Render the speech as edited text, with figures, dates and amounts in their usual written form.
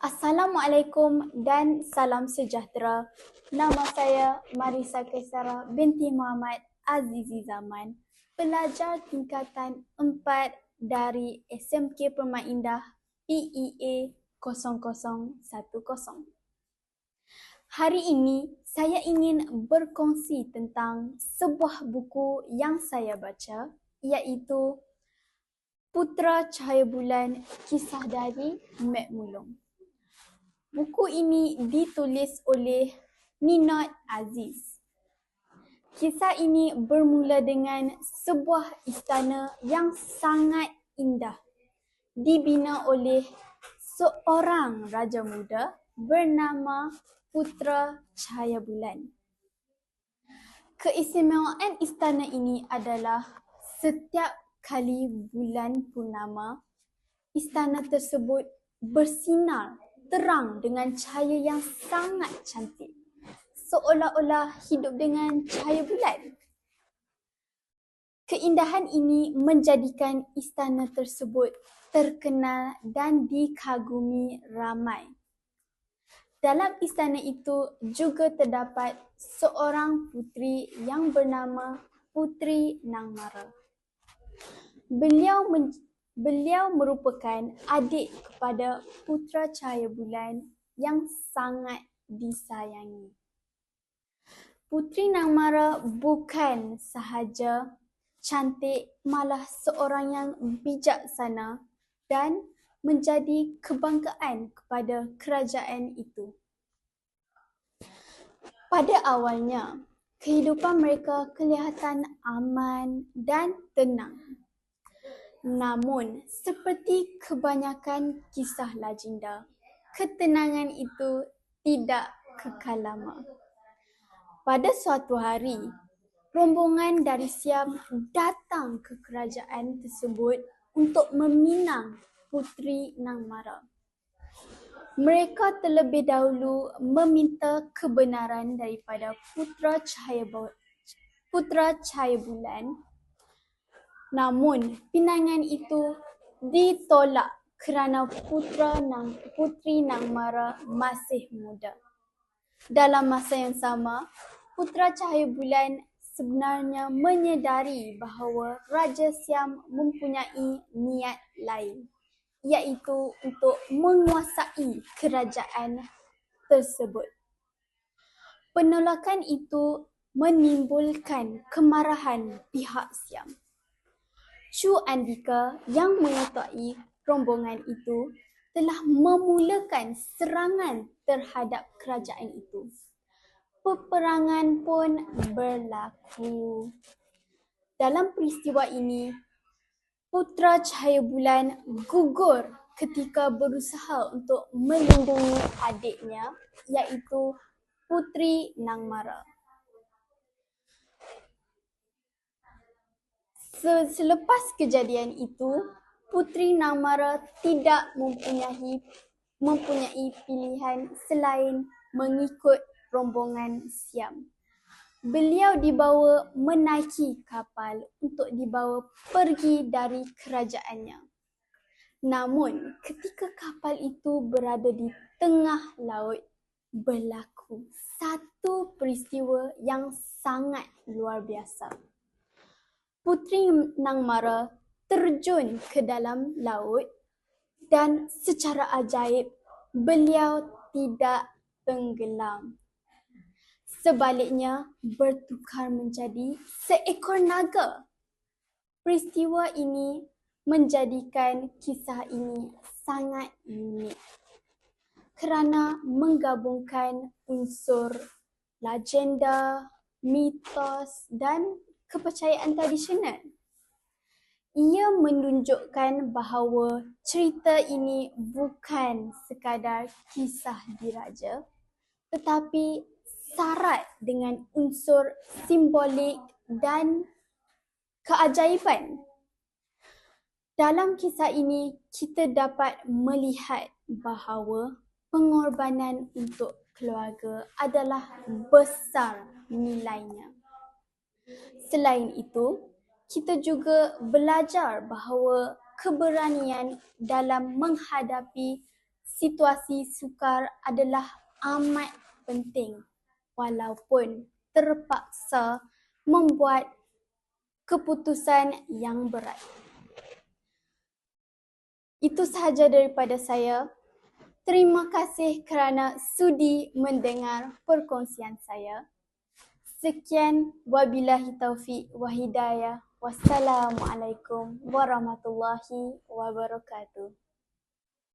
Assalamualaikum dan salam sejahtera. Nama saya Marisa Kaisara binti Muhammad Azizi Zaman, pelajar tingkatan 4 dari SMK Permai Indah PEA 0010. Hari ini saya ingin berkongsi tentang sebuah buku yang saya baca, iaitu Putera Cahaya Bulan, Kisah dari Mek Mulung. Buku ini ditulis oleh Ninot Aziz. Kisah ini bermula dengan sebuah istana yang sangat indah, dibina oleh seorang raja muda bernama Putera Cahaya Bulan. Keistimewaan istana ini adalah setiap kali bulan purnama, istana tersebut bersinar terang dengan cahaya yang sangat cantik, seolah-olah hidup dengan cahaya bulan. Keindahan ini menjadikan istana tersebut terkenal dan dikagumi ramai. Dalam istana itu juga terdapat seorang puteri yang bernama Puteri Nang Mara. Beliau merupakan adik kepada Putera Cahaya Bulan yang sangat disayangi. Puteri Nang Mara bukan sahaja cantik, malah seorang yang bijaksana dan menjadi kebanggaan kepada kerajaan itu. Pada awalnya, kehidupan mereka kelihatan aman dan tenang. Namun, seperti kebanyakan kisah lagenda, ketenangan itu tidak kekal lama. Pada suatu hari, rombongan dari Siam datang ke kerajaan tersebut untuk meminang Puteri Nang Mara. Mereka terlebih dahulu meminta kebenaran daripada Putera Cahaya Bulan. Namun, pinangan itu ditolak kerana Puteri Nang Mara masih muda. Dalam masa yang sama, Putera Cahaya Bulan sebenarnya menyedari bahawa Raja Siam mempunyai niat lain, iaitu untuk menguasai kerajaan tersebut. Penolakan itu menimbulkan kemarahan pihak Siam. Chu Andika yang menyertai rombongan itu telah memulakan serangan terhadap kerajaan itu. Peperangan pun berlaku. Dalam peristiwa ini, Putera Cahaya Bulan gugur ketika berusaha untuk melindungi adiknya, iaitu Puteri Nang Mara. Selepas kejadian itu, Puteri Nang Mara tidak mempunyai pilihan selain mengikut rombongan Siam. Beliau dibawa menaiki kapal untuk dibawa pergi dari kerajaannya. Namun, ketika kapal itu berada di tengah laut, berlaku satu peristiwa yang sangat luar biasa. Puteri Nang Mara terjun ke dalam laut dan secara ajaib beliau tidak tenggelam. Sebaliknya bertukar menjadi seekor naga. Peristiwa ini menjadikan kisah ini sangat unik kerana menggabungkan unsur legenda, mitos dan kepercayaan tradisional. Ia menunjukkan bahawa cerita ini bukan sekadar kisah diraja, tetapi syarat dengan unsur simbolik dan keajaiban. Dalam kisah ini, kita dapat melihat bahawa pengorbanan untuk keluarga adalah besar nilainya. Selain itu, kita juga belajar bahawa keberanian dalam menghadapi situasi sukar adalah amat penting walaupun terpaksa membuat keputusan yang berat. Itu sahaja daripada saya. Terima kasih kerana sudi mendengar perkongsian saya. Sekian, wabillahi taufiq wa hidayah. Wassalamualaikum warahmatullahi wabarakatuh.